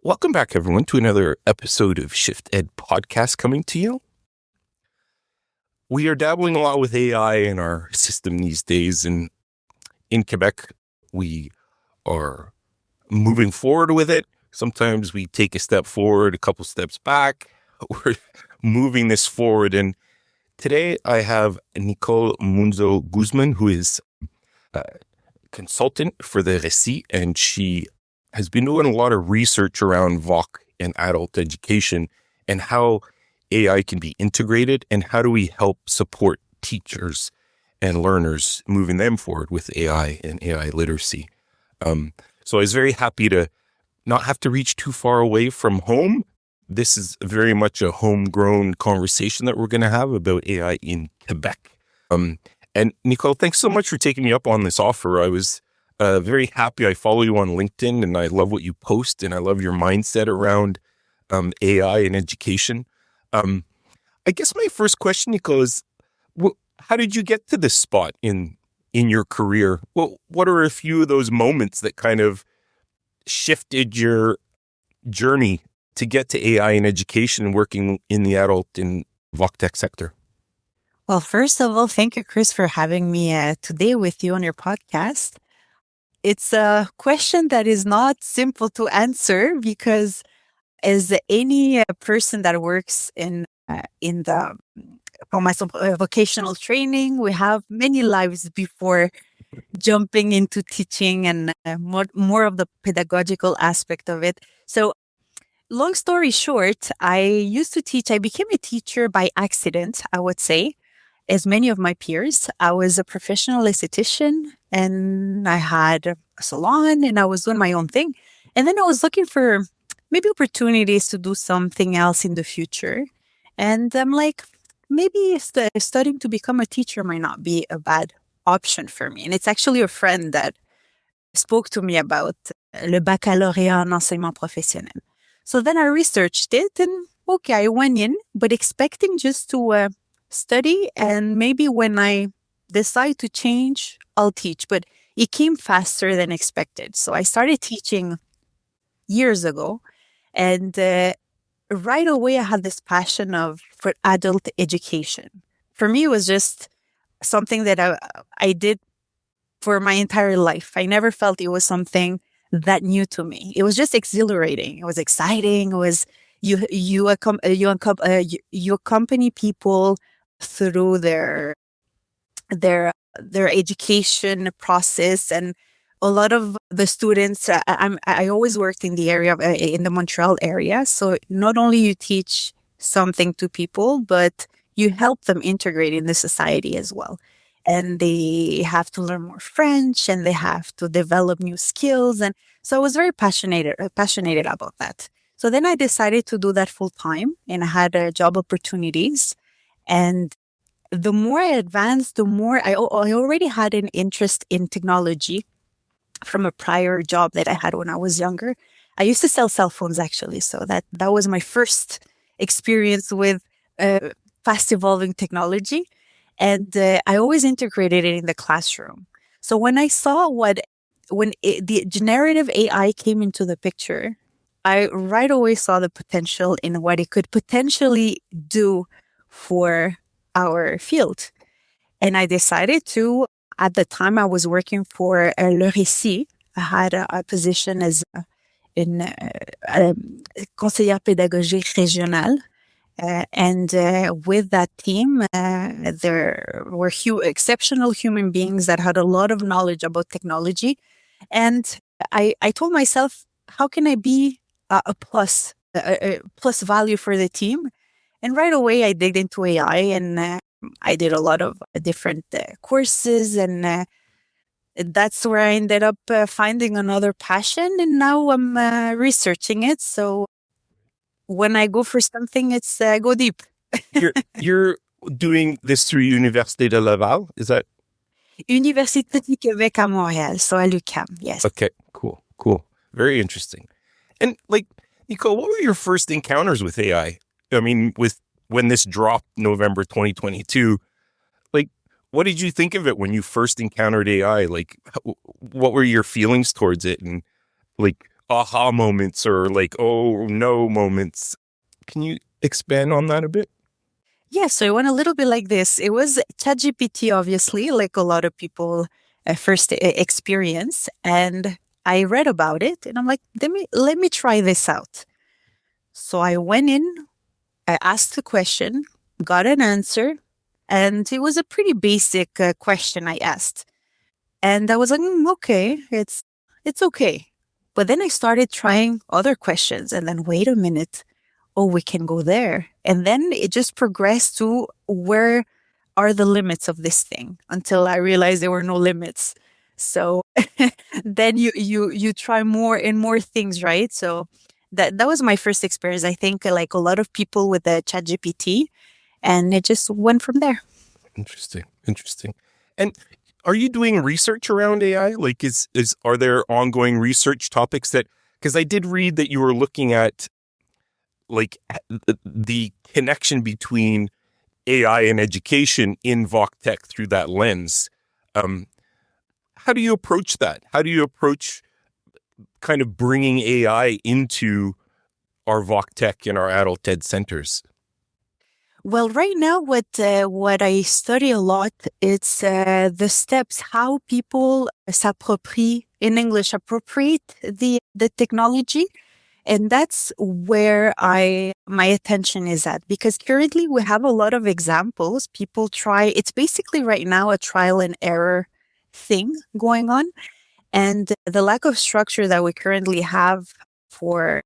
Welcome back, everyone, to another episode of ShiftED podcast coming to you. We are dabbling a lot with AI in our system these days, and in Quebec, we are moving forward with it. Sometimes we take a step forward, a couple steps back. We're moving this forward, and today I have Nicole Muñoz-Guzman, who is a consultant for the Récit, and she has been doing a lot of research around voc and adult education and how AI can be integrated and how do we help support teachers and learners moving them forward with AI and AI literacy. So I was very happy to not have to reach too far away from home. This is very much a homegrown conversation that we're going to have about AI in Quebec. And Nicole, thanks so much for taking me up on this offer. I was very happy. I follow you on LinkedIn and I love what you post and I love your mindset around AI and education. I guess my first question, Nicole, is how did you get to this spot in your career? Well, what are a few of those moments that kind of shifted your journey to get to AI and education and working in the adult and voc tech sector? Well, first of all, thank you, Chris, for having me today with you on your podcast. It's a question that is not simple to answer because as any person that works in the vocational training, we have many lives before jumping into teaching and more of the pedagogical aspect of it. So long story short, I used to teach. I became a teacher by accident, I would say. As many of my peers, I was a professional esthetician and I had a salon and I was doing my own thing. And then I was looking for maybe opportunities to do something else in the future. And I'm like, maybe studying to become a teacher might not be a bad option for me. And it's actually a friend that spoke to me about le baccalauréat en enseignement professionnel. So then I researched it and okay, I went in, but expecting just to study and maybe when I decide to change, I'll teach. But it came faster than expected. So I started teaching years ago and right away I had this passion for adult education. For me, it was just something that I did for my entire life. I never felt it was something that new to me. It was just exhilarating. It was exciting. It was you accompany people through their education process, and a lot of the students. I always worked in the area in the Montreal area, so not only you teach something to people, but you help them integrate in the society as well. And they have to learn more French, and they have to develop new skills, and so I was very passionate about that. So then I decided to do that full time, and I had job opportunities. And the more I advanced, the more I already had an interest in technology from a prior job that I had when I was younger. I used to sell cell phones actually. So that was my first experience with fast evolving technology. And I always integrated it in the classroom. So when I saw the generative AI came into the picture, I right away saw the potential in what it could potentially do for our field. And I decided to, at the time I was working for Le Récit. I had a position as une conseillère pédagogique régionale. And with that team, there were exceptional human beings that had a lot of knowledge about technology. And I told myself, how can I be a plus value for the team? And right away, I digged into AI and I did a lot of different courses. And that's where I ended up finding another passion. And now I'm researching it. So when I go for something, it's go deep. You're doing this through Université de Laval, is that? Université du Québec à Montréal, so à l'UQAM, yes. Okay, cool. Very interesting. And Nicole, what were your first encounters with AI? I mean, when this dropped November 2022, what did you think of it when you first encountered AI? What were your feelings towards it? And aha moments or like, oh no moments. Can you expand on that a bit? Yeah, so it went a little bit like this. It was ChatGPT, obviously, like a lot of people first experience. And I read about it and I'm like, let me try this out. So I went in, I asked the question, got an answer, and it was a pretty basic question I asked. And I was like, okay, it's okay. But then I started trying other questions and then wait a minute. Oh, we can go there. And then it just progressed to where are the limits of this thing until I realized there were no limits. So then you try more and more things, right? So that was my first experience. I think like a lot of people with the ChatGPT, and it just went from there. Interesting. And are you doing research around AI? Like, are there ongoing research topics that? Because I did read that you were looking at like the connection between AI and education in VocTech through that lens. How do you approach that? How do you approach kind of bringing AI into our VocTech and our adult ed centers? Well, right now, what I study a lot, it's the steps how people s'appropriate in English, appropriate the technology, and that's where my attention is at, because currently we have a lot of examples. People try. It's basically right now a trial and error thing going on, and the lack of structure that we currently have for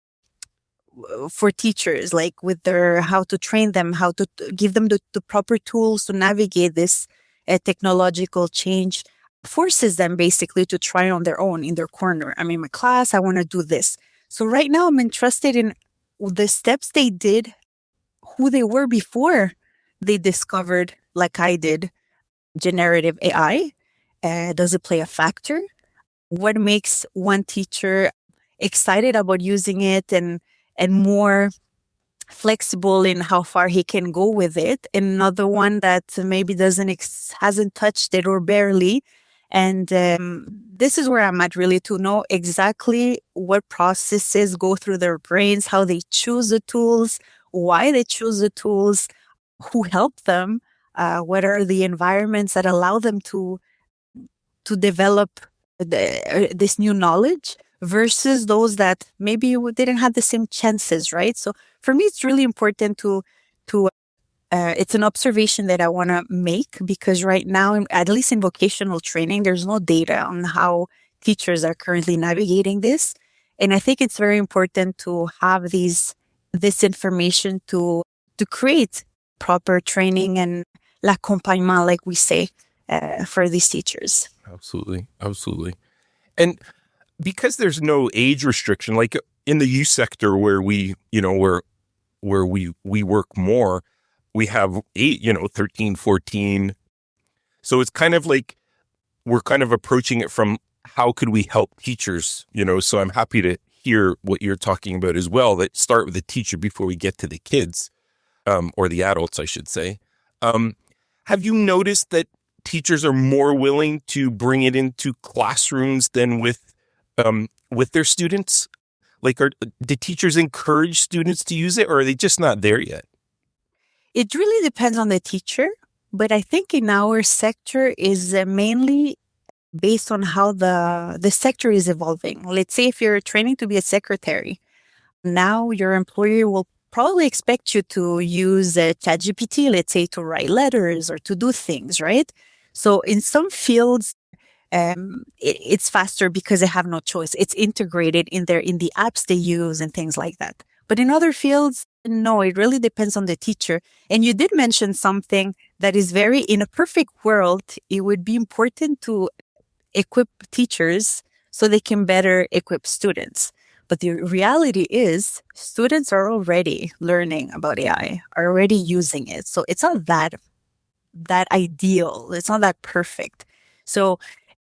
teachers, like with their how to train them, how to give them the proper tools to navigate this technological change, forces them basically to try on their own in their corner. I'm in my class, I want to do this. So right now I'm interested in the steps they did, who they were before they discovered, like I did, generative AI. Does it play a factor? What makes one teacher excited about using it and more flexible in how far he can go with it, and another one that maybe hasn't touched it or barely. And this is where I'm at, really, to know exactly what processes go through their brains, how they choose the tools, why they choose the tools, who help them, what are the environments that allow them to develop this new knowledge versus those that maybe didn't have the same chances, right? So for me, it's really important to it's an observation that I want to make, because right now, at least in vocational training, there's no data on how teachers are currently navigating this. And I think it's very important to have this information to create proper training and l'accompagnement, like we say, for these teachers. Absolutely. And because there's no age restriction, like in the youth sector where we work more, we have 13, 14. So it's kind of like we're kind of approaching it from how could we help teachers, so I'm happy to hear what you're talking about as well, that start with the teacher before we get to the kids, or the adults, I should say. Have you noticed that teachers are more willing to bring it into classrooms than with their students? Like, do teachers encourage students to use it, or are they just not there yet? It really depends on the teacher, but I think in our sector is mainly based on how the sector is evolving. Let's say if you're training to be a secretary, now your employer will probably expect you to use ChatGPT, let's say, to write letters or to do things, right? So in some fields, it's faster because they have no choice. It's integrated in the apps they use and things like that. But in other fields, no, it really depends on the teacher. And you did mention something that is in a perfect world, it would be important to equip teachers so they can better equip students. But the reality is students are already learning about AI, are already using it. So it's not that ideal. It's not that perfect. So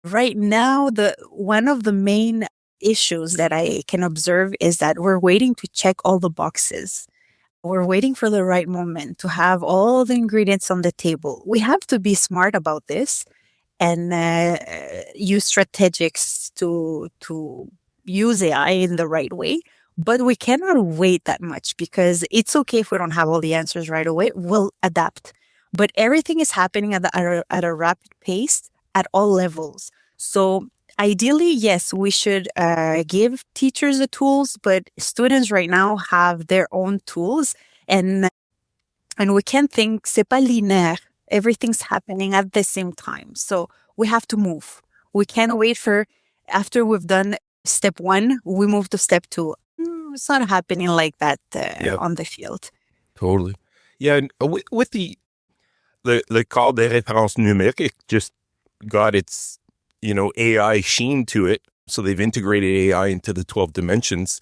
right now, one of the main issues that I can observe is that we're waiting to check all the boxes. We're waiting for the right moment to have all the ingredients on the table. We have to be smart about this and use strategics to use AI in the right way. But we cannot wait that much because it's okay if we don't have all the answers right away. We'll adapt. But everything is happening at a rapid pace at all levels. So ideally, yes, we should give teachers the tools, but students right now have their own tools. And we can't think, c'est pas linéaire. Everything's happening at the same time. So we have to move. We can't wait for, after we've done step 1, we move to step 2. It's not happening like that on the field. Totally. Yeah. And with the call des références numériques just got its, AI sheen to it. So they've integrated AI into the 12 dimensions.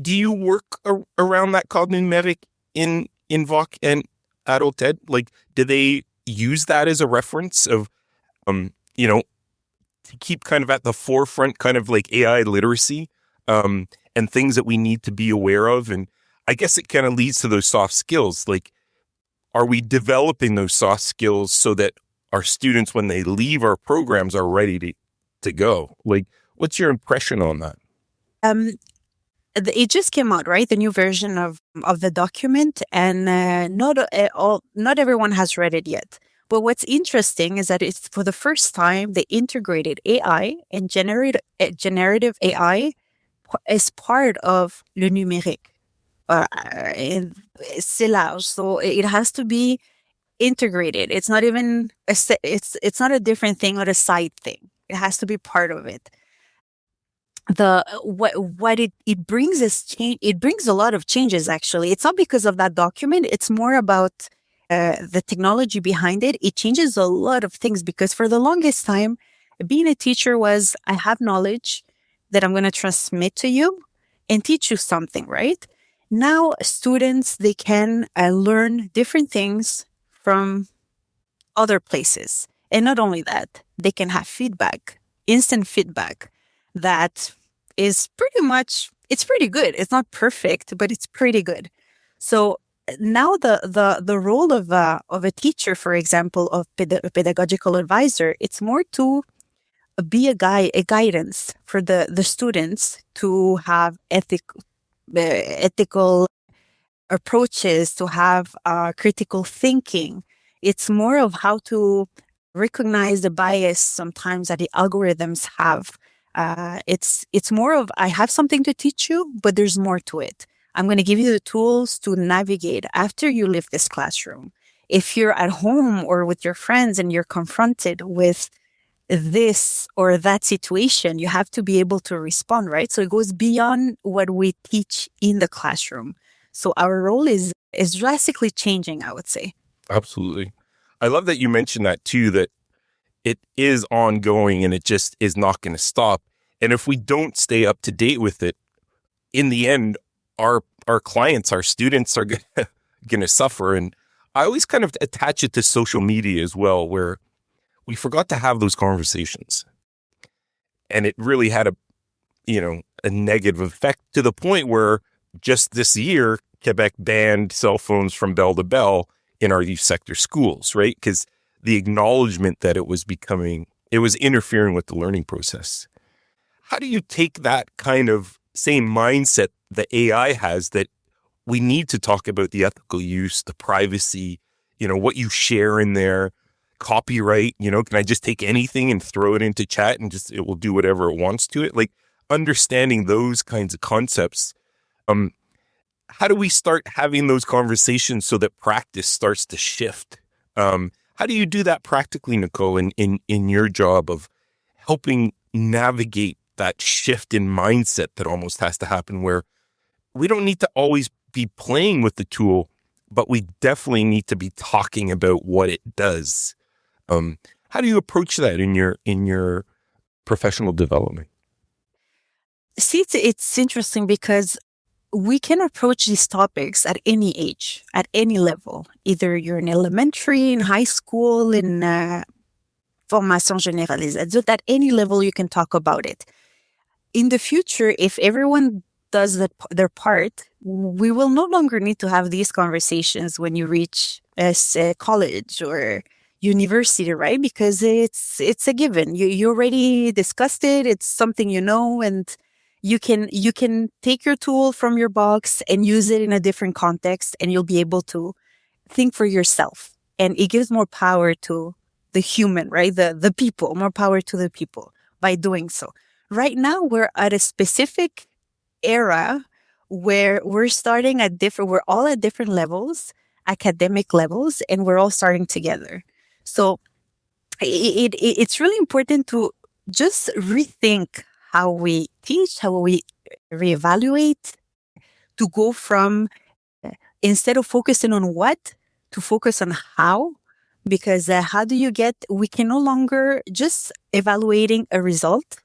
Do you work around that code numérique in Voc and Adult Ed? Like, do they use that as a reference of, to keep kind of at the forefront, kind of like AI literacy, and things that we need to be aware of? And I guess it kind of leads to those soft skills. Like, are we developing those soft skills so that our students, when they leave our programs, are ready to go? Like, what's your impression on that? It just came out, right? The new version of the document, and not everyone has read it yet. But what's interesting is that it's for the first time they integrated AI and generative AI as part of le numérique. C'est large, so it has to be integrated. It's not even it's not a different thing or a side thing. It has to be part of it. What it brings is change. It brings a lot of changes. Actually, it's not because of that document. It's more about the technology behind it. It changes a lot of things because for the longest time, being a teacher was, I have knowledge that I'm going to transmit to you and teach you something, right? Now, students, they can learn different things from other places. And not only that, they can have feedback, instant feedback that is it's pretty good. It's not perfect, but it's pretty good. So now the role of a teacher, for example, of a pedagogical advisor, it's more to be a guidance for the students to have ethical approaches, to have critical thinking. It's more of how to recognize the bias sometimes that the algorithms have. It's more of, I have something to teach you, but there's more to it. I'm going to give you the tools to navigate after you leave this classroom. If you're at home or with your friends and you're confronted with this or that situation, you have to be able to respond, right? So it goes beyond what we teach in the classroom. So our role is drastically changing, I would say. Absolutely. I love that you mentioned that too, that it is ongoing and it just is not going to stop. And if we don't stay up to date with it, in the end, our clients, our students are going to suffer. And I always kind of attach it to social media as well, where we forgot to have those conversations. And it really had a negative effect to the point where just this year, Quebec banned cell phones from bell to bell in our youth sector schools, right? Because the acknowledgement that it was interfering with the learning process. How do you take that kind of same mindset that AI has, that we need to talk about the ethical use, the privacy, what you share in there, copyright, can I just take anything and throw it into chat and it will do whatever it wants to it? Like, understanding those kinds of concepts. How do we start having those conversations so that practice starts to shift? How do you do that practically, Nicole, in your job of helping navigate that shift in mindset that almost has to happen, where we don't need to always be playing with the tool, but we definitely need to be talking about what it does? How do you approach that in your professional development? See, it's interesting because we can approach these topics at any age, at any level. Either you're in elementary, in high school, in formation générale des adultes, at any level you can talk about it. In the future, if everyone does their part, we will no longer need to have these conversations when you reach college or university, right? Because it's a given. You already discussed it. It's something you know, and you can take your tool from your box and use it in a different context, and you'll be able to think for yourself. And it gives more power to the human, right? The people, more power to the people by doing so. Right now, we're at a specific era where we're all at different levels, academic levels, and we're all starting together. So it's really important to just rethink how we teach, how we reevaluate, to go from instead of focusing on what, to focus on how. Because we can no longer just evaluating a result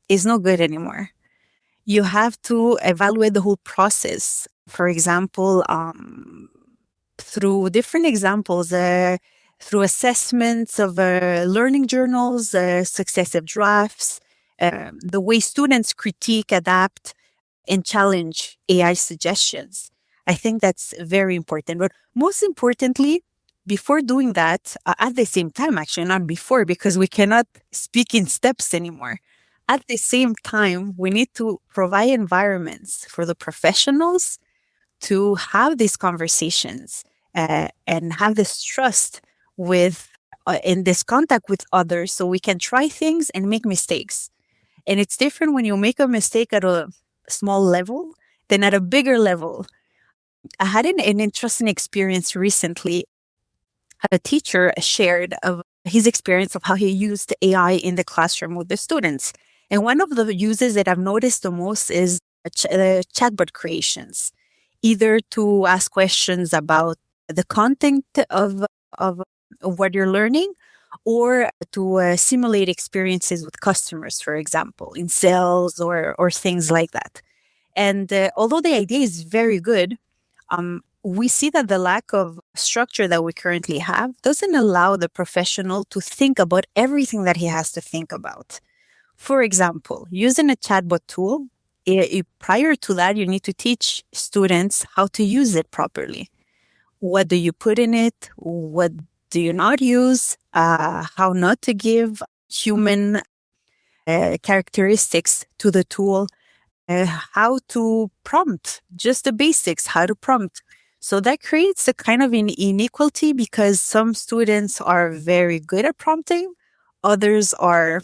is no good anymore. You have to evaluate the whole process. For example, through different examples, through assessments of learning journals, successive drafts, the way students critique, adapt, and challenge AI suggestions. I think that's very important. But most importantly, before doing that, at the same time, actually, not before, because we cannot speak in steps anymore. At the same time, we need to provide environments for the professionals to have these conversations and have this trust with, in this contact with others, so we can try things and make mistakes. And it's different when you make a mistake at a small level than at a bigger level. I had an interesting experience recently. A teacher shared of his experience of how he used AI in the classroom with the students. And one of the uses that I've noticed the most is chatbot creations, either to ask questions about the content of what you're learning, or to simulate experiences with customers, for example, in sales or things like that. And although the idea is very good, we see that the lack of structure that we currently have doesn't allow the professional to think about everything that he has to think about. For example, using a chatbot tool, prior to that, you need to teach students how to use it properly. What do you put in it? What do you not use? How not to give human characteristics to the tool? How to prompt, just the basics, how to prompt. So that creates a kind of an inequality, because some students are very good at prompting, others are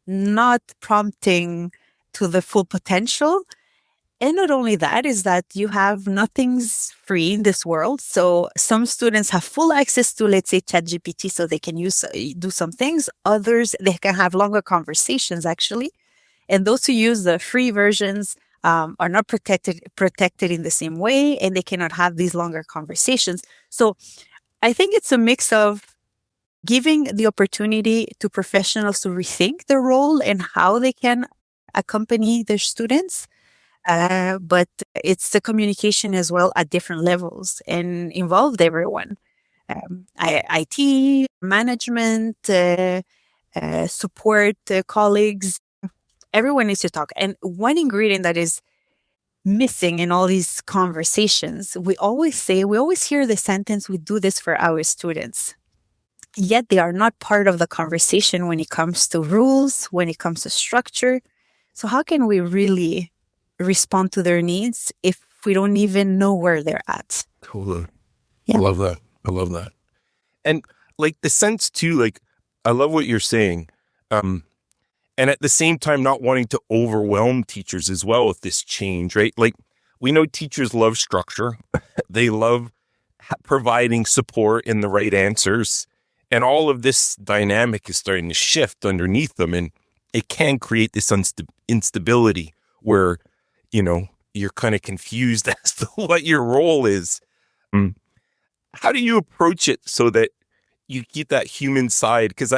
not prompting to the full potential. And not only that, is that nothing's free in this world. So some students have full access to, let's say, ChatGPT, so they can do some things. Others, they can have longer conversations, actually. And those who use the free versions are not protected in the same way, and they cannot have these longer conversations. So I think it's a mix of giving the opportunity to professionals to rethink their role and how they can accompany their students. But it's the communication as well at different levels and involved everyone. IT, management, support, colleagues, everyone needs to talk. And one ingredient that is missing in all these conversations, we always hear the sentence, we do this for our students. Yet they are not part of the conversation when it comes to rules, when it comes to structure. So how can we really respond to their needs if we don't even know where they're at? Totally. Yeah. I love that. And like the sense too, like I love what you're saying. And at the same time, not wanting to overwhelm teachers as well with this change, right? Like we know teachers love structure. They love providing support and the right answers. And all of this dynamic is starting to shift underneath them. And it can create this instability where, you're kind of confused as to what your role is. How do you approach it so that you keep that human side? Because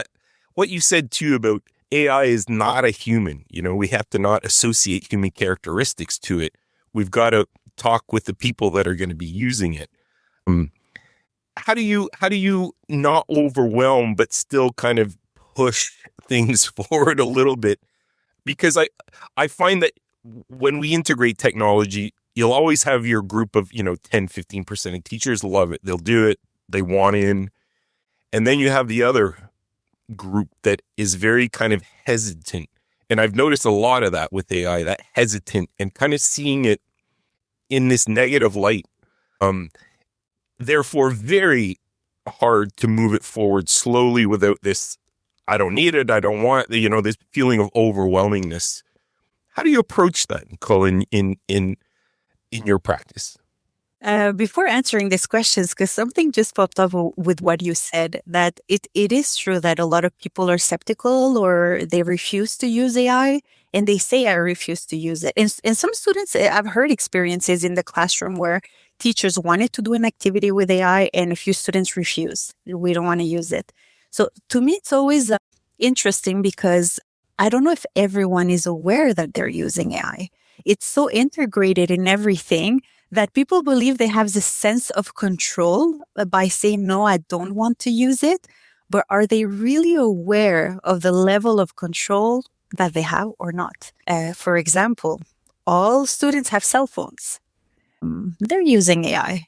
what you said too about AI is not a human. We have to not associate human characteristics to it. We've got to talk with the people that are going to be using it. How do you not overwhelm but still kind of push things forward a little bit? Because I find that when we integrate technology, you'll always have your group of 10-15% of teachers love it. They'll do it. They want in. And then you have the other group that is very kind of hesitant. And I've noticed a lot of that with AI, that hesitant and kind of seeing it in this negative light. Therefore, very hard to move it forward slowly without this, I don't need it, I don't want, this feeling of overwhelmingness. How do you approach that, Nicole, in your practice? Before answering these questions, because something just popped up with what you said, that it is true that a lot of people are skeptical or they refuse to use AI, and they say, I refuse to use it. And some students, I've heard experiences in the classroom where teachers wanted to do an activity with AI and a few students refused. We don't want to use it. So to me, it's always interesting because I don't know if everyone is aware that they're using AI. It's so integrated in everything that people believe they have this sense of control by saying, no, I don't want to use it. But are they really aware of the level of control that they have or not? For example, all students have cell phones. They're using AI.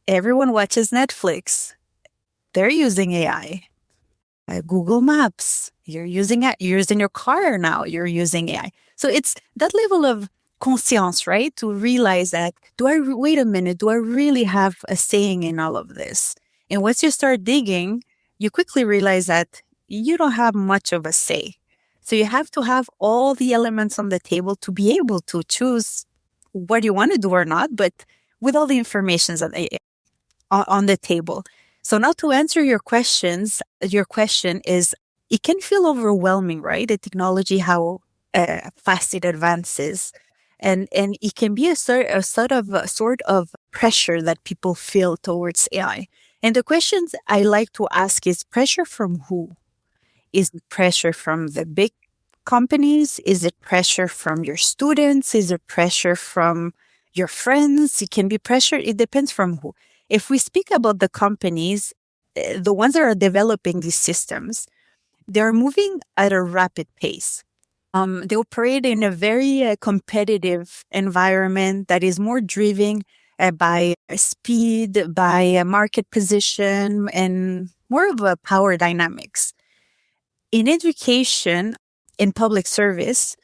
Everyone watches Netflix. They're using AI. Google Maps. You're using it. You're using your car now. You're using AI. So it's that level of conscience, right? To realize that, wait a minute, do I really have a saying in all of this? And once you start digging, you quickly realize that you don't have much of a say. So you have to have all the elements on the table to be able to choose what you want to do or not, but with all the information on the table. So now to answer your question is, it can feel overwhelming, right? The technology, how fast it advances. And it can be a sort of pressure that people feel towards AI. And the questions I like to ask is, pressure from who? Is it pressure from the big companies? Is it pressure from your students? Is it pressure from your friends? It can be pressure. It depends from who. If we speak about the companies, the ones that are developing these systems, they're moving at a rapid pace. They operate in a very competitive environment that is more driven by speed, by market position, and more of a power dynamics. In education, in public service,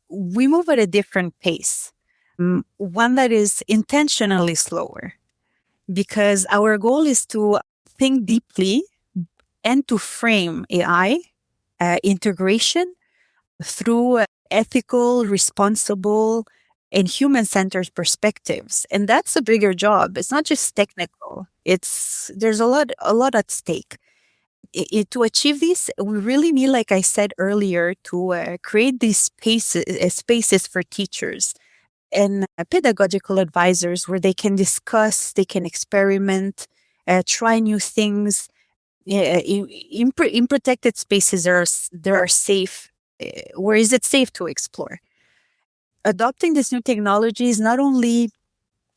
we move at a different pace, one that is intentionally slower, because our goal is to think deeply and to frame AI integration through ethical, responsible, and human-centered perspectives. And that's a bigger job. It's not just technical. There's a lot at stake. To achieve this, we really need, like I said earlier, to create these spaces for teachers and pedagogical advisors where they can discuss, they can experiment, try new things. In protected spaces, there are safe. Where is it safe to explore? Adopting this new technology is not only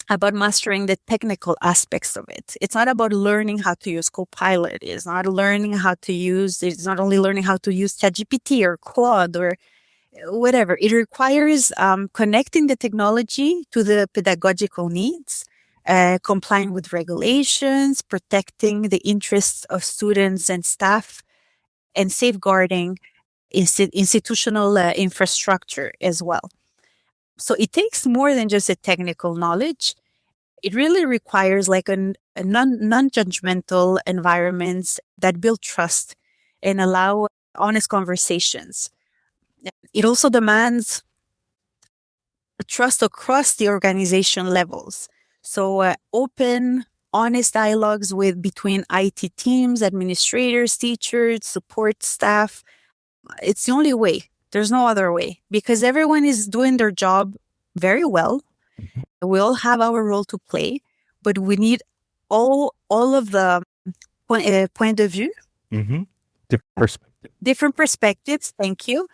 about mastering the technical aspects of it. It's not about learning how to use Copilot. It's not only learning how to use ChatGPT or Claude or whatever. It requires connecting the technology to the pedagogical needs, complying with regulations, protecting the interests of students and staff, and safeguarding institutional infrastructure as well. So it takes more than just a technical knowledge. It really requires like a non-judgmental environments that build trust and allow honest conversations. It also demands trust across the organization levels. So open, honest dialogues between IT teams, administrators, teachers, support staff. It's the only way. There's no other way, because everyone is doing their job very well. We all have our role to play, but we need all of the point of view, different perspectives. Thank you.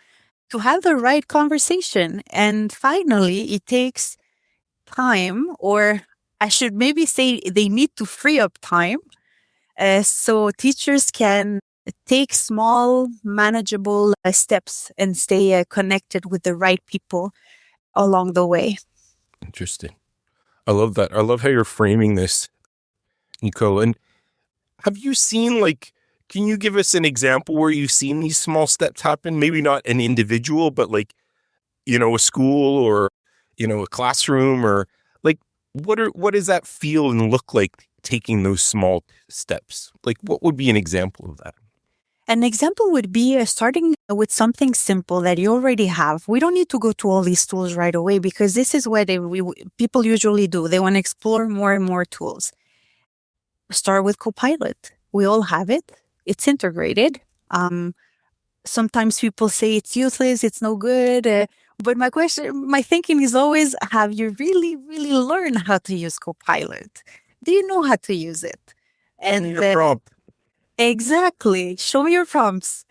To have the right conversation. And finally, it takes time, or I should maybe say they need to free up time so teachers can take small, manageable steps and stay connected with the right people along the way. Interesting. I love that. I love how you're framing this, Nicole. And have you seen, like, can you give us an example where you've seen these small steps happen? Maybe not an individual, but like, a school or, a classroom, or like, what does that feel and look like taking those small steps? Like, what would be an example of that? An example would be starting with something simple that you already have. We don't need to go to all these tools right away, because this is what people usually do. They want to explore more and more tools. Start with Copilot. We all have it. It's integrated. Sometimes people say it's useless, it's no good. But my thinking is always, have you really, really learned how to use Copilot? Do you know how to use it? And your prompt. Exactly. Show me your prompts.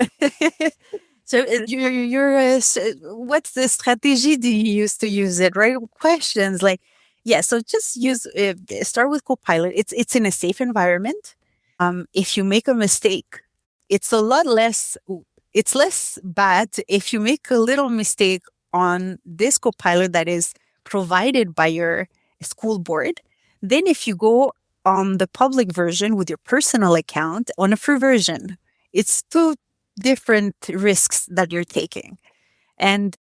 So what's the strategy do you use to use it, right? Questions like, yeah, so just start with Copilot. It's in a safe environment. If you make a mistake, it's less bad if you make a little mistake on this Copilot that is provided by your school board. Then if you go on the public version with your personal account on a free version, it's two different risks that you're taking. And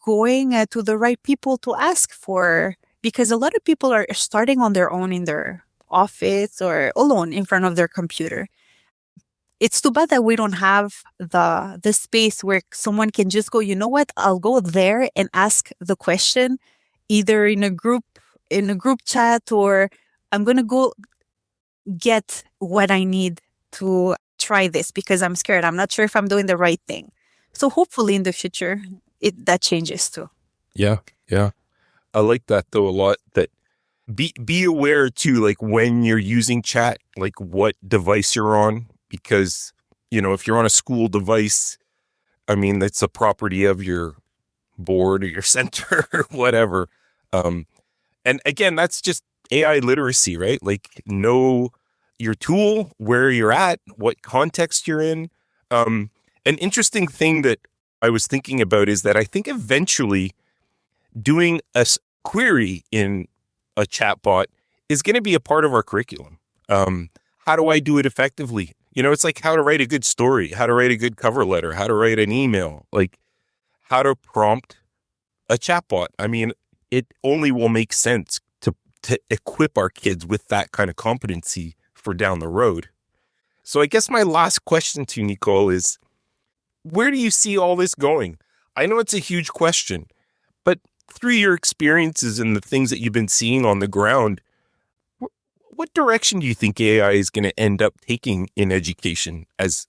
going to the right people to ask for, because a lot of people are starting on their own in their office or alone in front of their computer. It's too bad that we don't have the space where someone can just go, you know what, I'll go there and ask the question either in a group chat, or I'm going to go get what I need to try this because I'm scared. I'm not sure if I'm doing the right thing. So hopefully in the future, that changes too. Yeah. Yeah. I like that though a lot, that be aware too, like when you're using chat, like what device you're on, because, if you're on a school device, I mean, that's a property of your board or your center or whatever. And again, that's just AI literacy, right? Like, know your tool, where you're at, what context you're in. An interesting thing that I was thinking about is that I think eventually doing a query in a chatbot is going to be a part of our curriculum. How do I do it effectively? It's like how to write a good story, how to write a good cover letter, how to write an email, like how to prompt a chatbot. I mean, it only will make sense to equip our kids with that kind of competency for down the road. So I guess my last question to you, Nicole, is where do you see all this going? I know it's a huge question, but through your experiences and the things that you've been seeing on the ground, what direction do you think AI is going to end up taking in education as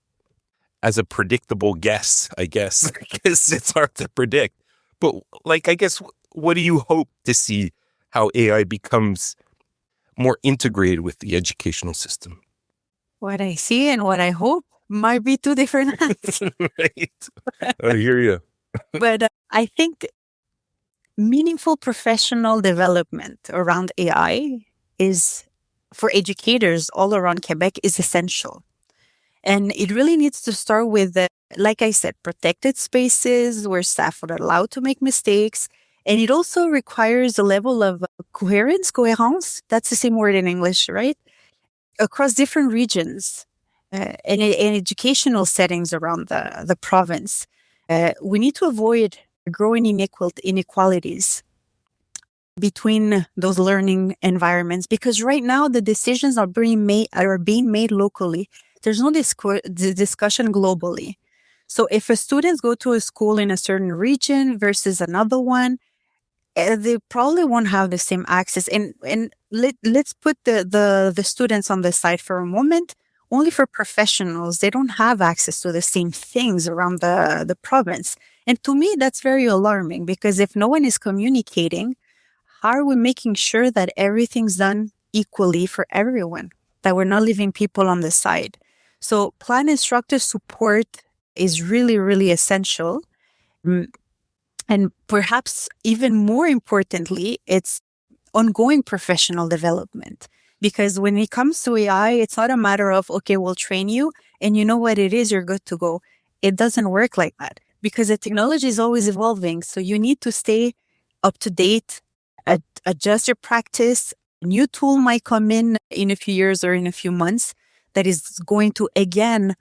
a predictable guess, I guess, because it's hard to predict. But like, I guess, what do you hope to see how AI becomes more integrated with the educational system? What I see and what I hope might be two different answers. Right. I hear you. But I think meaningful professional development around AI is, for educators all around Quebec, is essential. And it really needs to start with, like I said, protected spaces where staff are allowed to make mistakes. And it also requires a level of coherence, that's the same word in English, right? Across different regions and in educational settings around the province. We need to avoid growing inequalities between those learning environments, because right now the decisions are being made locally. There's no discussion globally. So if students go to a school in a certain region versus another one, they probably won't have the same access. And let's put the students on the side for a moment. Only for professionals, they don't have access to the same things around the province. And to me, that's very alarming, because if no one is communicating, how are we making sure that everything's done equally for everyone, that we're not leaving people on the side? So plan instructor support is really, really essential. And perhaps even more importantly, it's ongoing professional development. Because when it comes to AI, it's not a matter of, okay, we'll train you and you know what it is, you're good to go. It doesn't work like that, because the technology is always evolving. So you need to stay up to date, adjust your practice. A new tool might come in a few years or in a few months that is going to, again,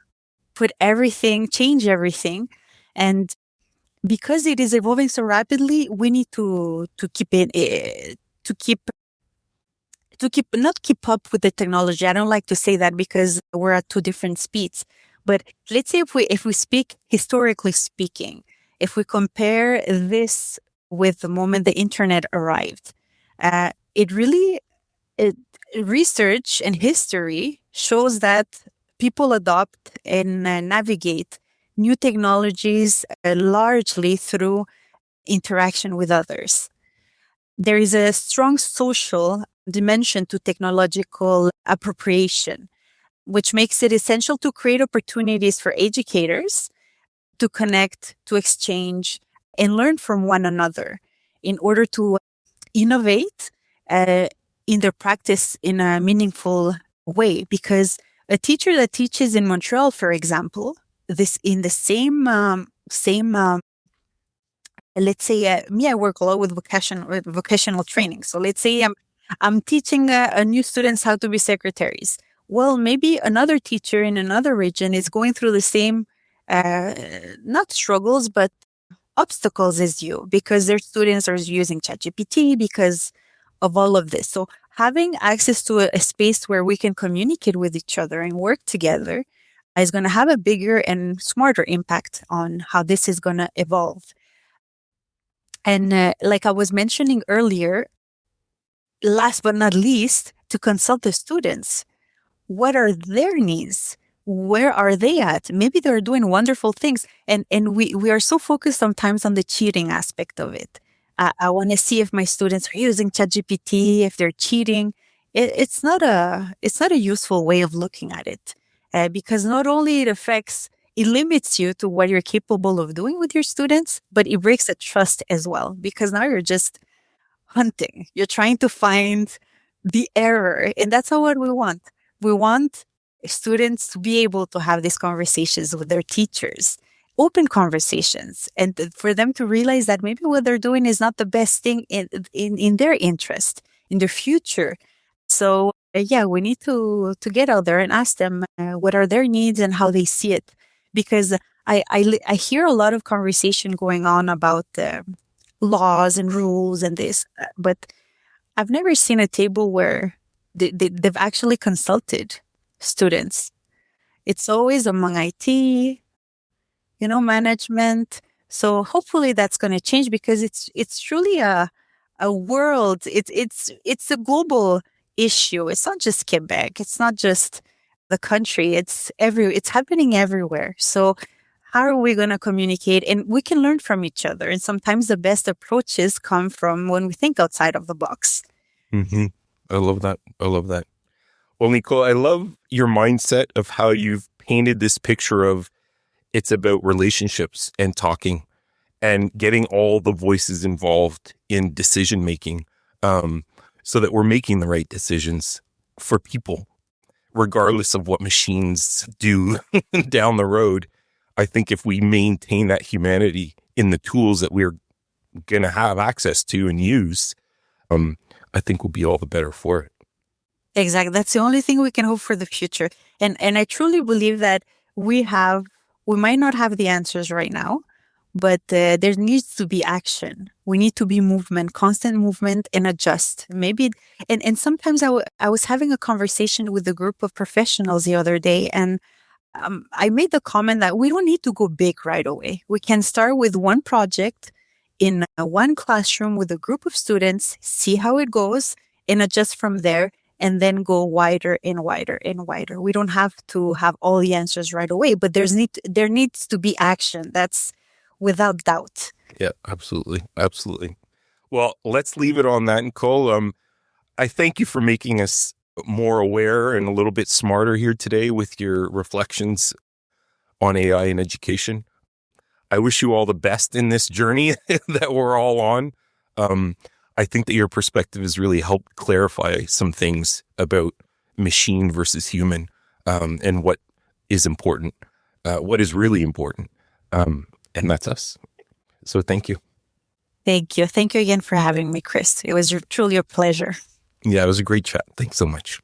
change everything. And because it is evolving so rapidly, we need to not keep up with the technology. I don't like to say that because we're at two different speeds. But let's say if we speak historically speaking, if we compare this with the moment the internet arrived, research and history shows that people adopt and navigate new technologies largely through interaction with others. There is a strong social dimension to technological appropriation, which makes it essential to create opportunities for educators to connect, to exchange, and learn from one another in order to innovate in their practice in a meaningful way. Because a teacher that teaches in Montreal, for example, this in the same let's say I work a lot with vocational training. So let's say I'm teaching new students how to be secretaries. Well, maybe another teacher in another region is going through the same not struggles but obstacles as you, because their students are using ChatGPT because of all of this. So having access to a space where we can communicate with each other and work together is going to have a bigger and smarter impact on how this is going to evolve. And like I was mentioning earlier, last but not least, to consult the students. What are their needs? Where are they at? Maybe they're doing wonderful things. And we are so focused sometimes on the cheating aspect of it. I want to see if my students are using ChatGPT, if they're cheating. It's not a useful way of looking at it, because not only it limits you to what you're capable of doing with your students, but it breaks the trust as well, because now you're just hunting. You're trying to find the error, and that's not what we want. We want students to be able to have these conversations with their teachers, open conversations, and for them to realize that maybe what they're doing is not the best thing in their interest, in their future. So we need to get out there and ask them what are their needs and how they see it. Because I hear a lot of conversation going on about laws and rules and this, but I've never seen a table where they've actually consulted students. It's always among IT, management. So hopefully that's going to change, because it's truly a world. It's a global issue. It's not just Quebec. It's not just the country. It's happening everywhere. So how are we going to communicate? And we can learn from each other. And sometimes the best approaches come from when we think outside of the box. Mm-hmm. I love that. Well, Nicole, I love your mindset of how you've painted this picture of it's about relationships and talking and getting all the voices involved in decision making, so that we're making the right decisions for people, regardless of what machines do down the road. I think if we maintain that humanity in the tools that we're going to have access to and use, I think we'll be all the better for it. Exactly. That's the only thing we can hope for the future. And I truly believe that we might not have the answers right now, but there needs to be action. We need to be constant movement, and adjust. Maybe, and sometimes I was having a conversation with a group of professionals the other day, and I made the comment that we don't need to go big right away. We can start with one project in one classroom with a group of students, see how it goes, and adjust from there, and then go wider and wider and wider. We don't have to have all the answers right away, but there needs to be action. That's without doubt. Yeah, absolutely. Well, let's leave it on that, Nicole. I thank you for making us more aware and a little bit smarter here today with your reflections on AI in education. I wish you all the best in this journey that we're all on. I think that your perspective has really helped clarify some things about machine versus human, and what is important, what is really important. And that's us. So thank you. Thank you. Thank you again for having me, Chris. It was truly a pleasure. Yeah, it was a great chat. Thanks so much.